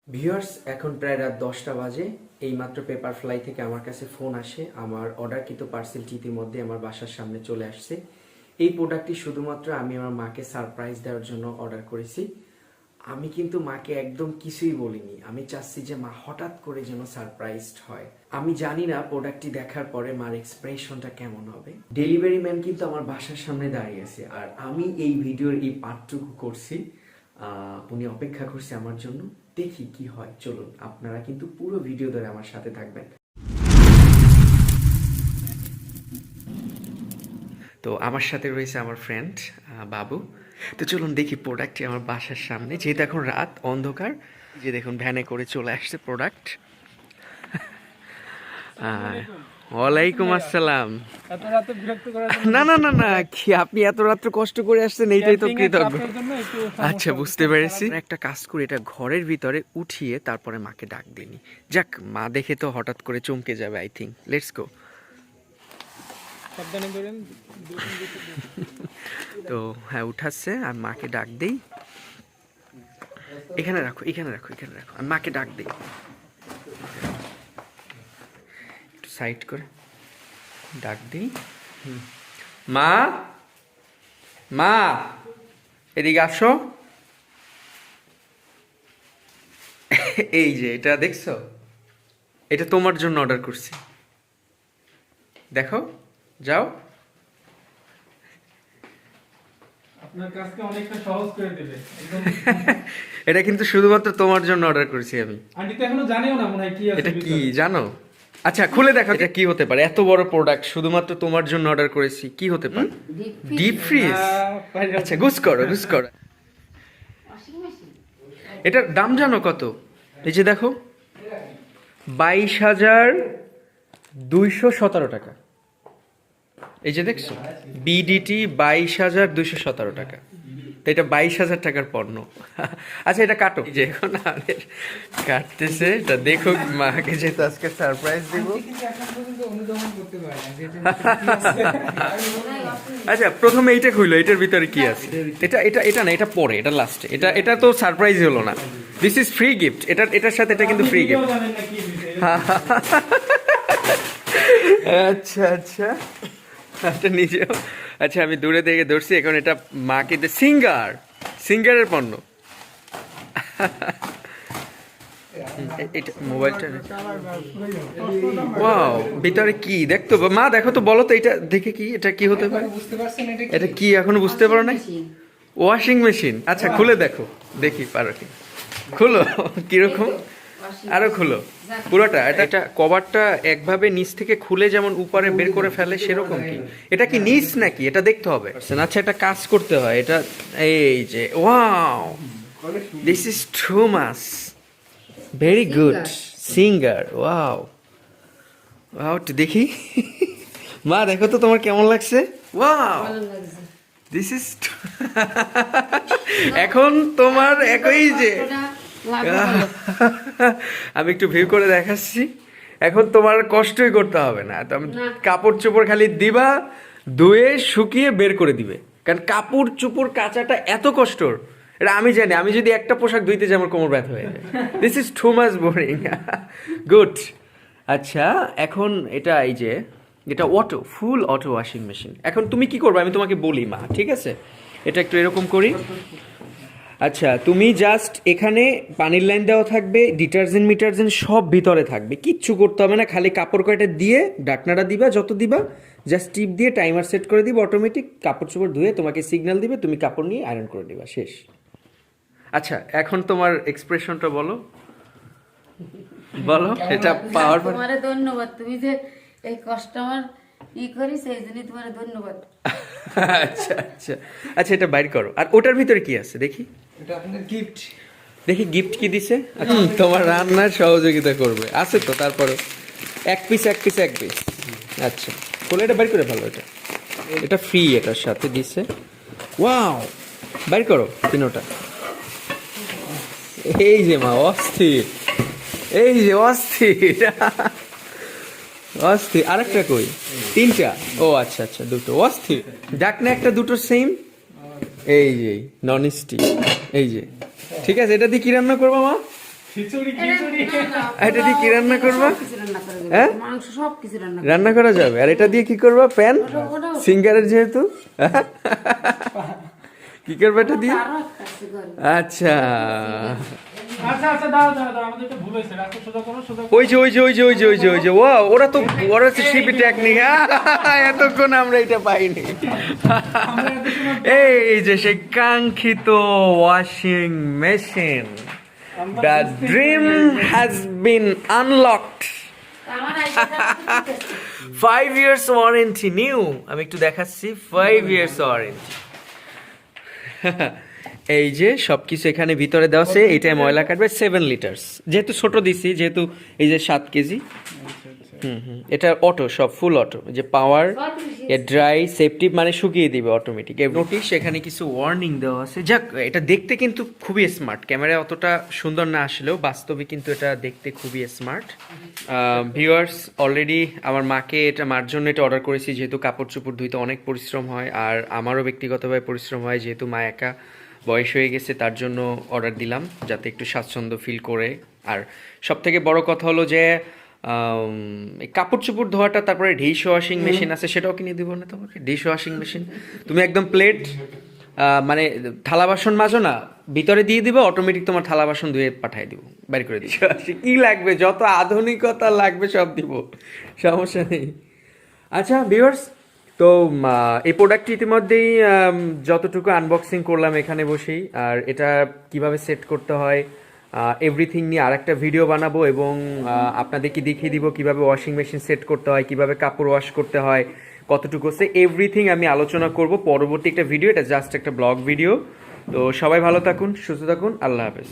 Viewers, এখন প্রায় রাত 10টা বাজে। এইমাত্র পেপার ফ্লাই থেকে আমার কাছে ফোন আসে। আমার অর্ডারকৃত পার্সেলটি ইতিমধ্যে আমার বাসার সামনে চলে আসছে। এই প্রোডাক্টটি শুধুমাত্র আমি আমার মাকে সারপ্রাইজ দেওয়ার জন্য অর্ডার করেছি। আমি কিন্তু মাকে একদম কিছুই বলিনি। আমি চাচ্ছি যে মা হঠাৎ করে যেন সারপ্রাইজড হয়। আমি জানি না প্রোডাক্টটি দেখার পরে মার এক্সপ্রেশনটা কেমন হবে। ডেলিভারি ম্যান কিন্তু আমার বাসার সামনে দাঁড়িয়ে আছে, আর আমি এই ভিডিওর এই পার্টটুকু করছি। উনি অপেক্ষা করছে আমার জন্য। দেখি কি হয়। চলুন, আপনারা কিন্তু পুরো ভিডিও ধরে আমার সাথে থাকবেন। তো আমার সাথে রয়েছে আমার ফ্রেন্ড বাবু। তো চলুন দেখি প্রোডাক্টটি আমার বাসার সামনে, যেহেতু এখন রাত অন্ধকার। যে দেখুন ভ্যানে করে চলে আসছে প্রোডাক্ট। ওয়ালাইকুম আসসালাম। না না না না, কি আপনি এত রাত্রে কষ্ট করে আসছেন, এইটাই তো কৃতজ্ঞ। আচ্ছা, বুঝতে পেরেছি। একটা কাজ করি, এটা ঘরের ভিতরে উঠিয়ে তারপরে মাকে ডাক দিনি। যাক, মা দেখে তো হঠাৎ করে চমকে যাবে। I think let's go. তো হ্যাঁ, উঠাচ্ছে। আর মাকে ডাক দেই। এখানে রাখো, এখানে রাখো, এখানে রাখো। আর মাকে ডাক দেই একটু সাইড করে। ডাক দিই। মা, মা, এদিকে আসো। এই যে এটা দেখছো, এটা তোমার জন্য অর্ডার করছি। দেখো, যাও। আপনার কাজকে অনেকটা সহজ করে দেবে একদম। এটা কিন্তু শুধুমাত্র তোমার জন্য অর্ডার করেছি আমি। আন্টি তো এখনো জানেও না মনে হয় কি আছে এটা কি ভিতরে। জানো? আচ্ছা, খুলে দেখো এটা কি হতে পারে। এত বড় প্রোডাক্ট শুধুমাত্র তোমার জন্য অর্ডার করেছি, কি হতে পারে? Deep fridge. আচ্ছা, গুছ করো, গুছ করো। এটার দাম জানো কত? এই যে দেখো, 22,217 টাকা। এই যে দেখছো, বিডিটি 22,217 টাকা। তো এটা 22,000 টাকার পণ্য। আচ্ছা, এটা কাটো। যে এখন আমাদের কাটতেছে, এটা দেখো। মাকে যেহেতু আজকে সারপ্রাইজ দিব। আচ্ছা, প্রথমে এইটা খুললো, এটার ভিতরে কি আছে? এটা এটা এটা না, এটা পরে, এটা লাস্টে। এটা এটা তো সারপ্রাইজ হলো না। This is free gift. এটার সাথে এটা কিন্তু ফ্রি গিফট। আচ্ছা আচ্ছা, এটা নিজেও। আচ্ছা, আমি দূরে থেকে ধরছি। এখন এটা মাকে সিঙ্গারের পণ্য। এটা মোবাইলটা। ওয়াও, ভিতরে কি দেখতো মা? দেখো তো, বলো তো এটা দেখে কি, এটা কি হতে পারে? এটা কি এখনো বুঝতে পারো না? Washing machine. আচ্ছা, খুলে দেখো, দেখি পারো কি। খুলো, কিরকম? আরো খুলো পুরোটা। এটা কভারটা একভাবে নিচ থেকে খুলে যেমন উপরে বের করে ফেলে, সেরকম কি? এটা কি নিচ নাকি? এটা দেখতে হবে। আচ্ছা, এটা কাজ করতে হয়। এটা এই যে, wow, this is too much very good. Singer, wow wow. দেখি মা, দেখো তো তোমার কেমন লাগছে? ওয়াও, দিস ইজ এখন তোমার একই যে আমি একটু ভিউ করে দেখাচ্ছি। এখন তোমার কষ্টই করতে হবে না। কাপড় চোপড় খালি দিবা, ধুয়ে শুকিয়ে বের করে দিবে। কারণ কাপড় চোপড় কাচাটা এত কষ্টর, এটা আমি জানি। আমি যদি একটা পোশাক ধুইতে যাই, আমার কোমর ব্যথা হয়ে যায়। This is too much boring. Good. আচ্ছা, এখন এটা এই যে, এটা ফুল অটো ওয়াশিং মেশিন। এখন তুমি কি করবে আমি তোমাকে বলি মা, ঠিক আছে? এটা একটু এরকম করি। আচ্ছা, তুমি জাস্ট এখানে পানির লাইন দেওয়া থাকবে, ডিটারজেন্ট সব ভিতরে থাকবে, কিচ্ছু করতে হবে না। খালি কাপড় কয়টা দিয়ে ঢাকনাটা দিবা, যত দিবা জাস্ট টিপ দিয়ে টাইমার সেট করে দিবা। অটোমেটিক কাপড় চোপড় ধুয়ে তোমাকে সিগন্যাল দিবে, তুমি কাপড় নিয়ে আয়রন করে দিবা, শেষ। আচ্ছা, এখন তোমার এক্সপ্রেশনটা বলো, বলো। এটা পাওয়ার পর তোমারে ধন্যবাদ। তুমি যে এই কাস্টমার করি, সেই জন্য তোমার ধন্যবাদ। আচ্ছা আচ্ছা আচ্ছা, এটা বাইর করো। আর ওটার ভিতরে কি আছে দেখি? এটা আপনাদের গিফট। দেখি গিফট কি দিছে। আচ্ছা, তোমার রান্নার সহযোগিতা করবে আছে তো? তারপরে এক পিস। আচ্ছা, বলে এটা বাইর করে ভালো। এটা ফ্রি, এটার সাথে দিছে। ওয়াও, বাইর করো তিনোটা। এই যে মা, অস্থির। এই যে অস্থির। আরেকটা কই? তিনটা। ও আচ্ছা আচ্ছা, দুটো অস্থির। ডাকনা একটা দুটো সেম। এই যে নন স্টিক। এই যে, ঠিক আছে। এটা দিয়ে কি রান্না করবো মা? খিচুড়ি এটা দিয়ে কি রান্না করবা? সবকিছু রান্না করে দেবো। হ্যাঁ? মাংস সবকিছু রান্না করে রান্না করা যাবে। আর এটা দিয়ে কি করবা? প্যান ওটাও- সিঙ্গারের যেহেতু কি করবে এটা দিয়ে? আরো একটা আছে ঘরে। আচ্ছা, আচ্ছা আচ্ছা দাও দাও দাও, আমাদের একটা ভুল হয়েছে, রাখো সোজা করো সোজা করো। ওই যে ওরা তো হচ্ছে শিপি টেকনিক। এতক্ষণ আমরা এটা পাইনি। এই যে সেই কাঙ্ক্ষিত washing machine, the dream has been unlocked. আমার আইডিয়াটা ঠিক আছে। 5 years ওয়ারেন্টি নিউ। আমি একটু দেখাচ্ছি, 5 years ওয়ারেন্টি। এই যে সবকিছু এখানে ভিতরে দেওয়া আছে। এইটাই ময়লা কাটবে। 7 লিটার্স, যেহেতু ছোট দিছি, যেহেতু এই যে 7 কেজি। এটা অটো, সব ফুল অটো, যে পাওয়ার, ড্রাই, সেফটি, মানে শুকিয়ে দিবে অটোমেটিক। নোটিশ এখানে কিছু ওয়ার্নিং দেওয়া আছে। যাক, এটা দেখতে কিন্তু খুবই স্মার্ট। ক্যামেরায় অতটা সুন্দর না আসলেও বাস্তবে কিন্তু এটা দেখতে খুবই স্মার্ট। ভিউয়ার্স, অলরেডি আমার মাকে, এটা মার জন্য এটা অর্ডার করেছি, যেহেতু কাপড় চোপড় ধুইতে অনেক পরিশ্রম হয়, আর আমারও ব্যক্তিগতভাবে পরিশ্রম হয়, যেহেতু মা একা বয়স হয়ে গেছে, তার জন্য অর্ডার দিলাম, যাতে একটু স্বাচ্ছন্দ্য ফিল করে। আর সব থেকে বড় কথা হলো যে এই কাপড় চোপড় ধোয়াটা, তারপরে ডিশ ওয়াশিং মেশিন আছে, সেটাও কিনে দিব না তোমাকে? ডিশ ওয়াশিং মেশিন তুমি একদম প্লেট, মানে থালা বাসন মাজো না, ভিতরে দিয়ে দিবে, অটোমেটিক তোমার থালা বাসন ধুয়ে পাঠিয়ে দিব, বের করে দিচ্ছি। কি লাগবে, যত আধুনিকতা লাগবে সব দিব, সমস্যা নেই। আচ্ছা ভিউয়ার্স, তো এই প্রোডাক্টটি ইতিমধ্যেই যতটুকু আনবক্সিং করলাম এখানে বসেই, আর এটা কিভাবে সেট করতে হয় এভরিথিং নিয়ে আরেকটা ভিডিও বানাবো, এবং আপনাদেরকে দেখিয়ে দিব কিভাবে ওয়াশিং মেশিন সেট করতে হয়, কিভাবে কাপড় ওয়াশ করতে হয়, কতটুকু সে এভরিথিং আমি আলোচনা করব পরবর্তী একটা ভিডিও। এটা জাস্ট একটা ব্লগ ভিডিও। তো সবাই ভালো থাকুন, সুস্থ থাকুন, আল্লাহ হাফেজ।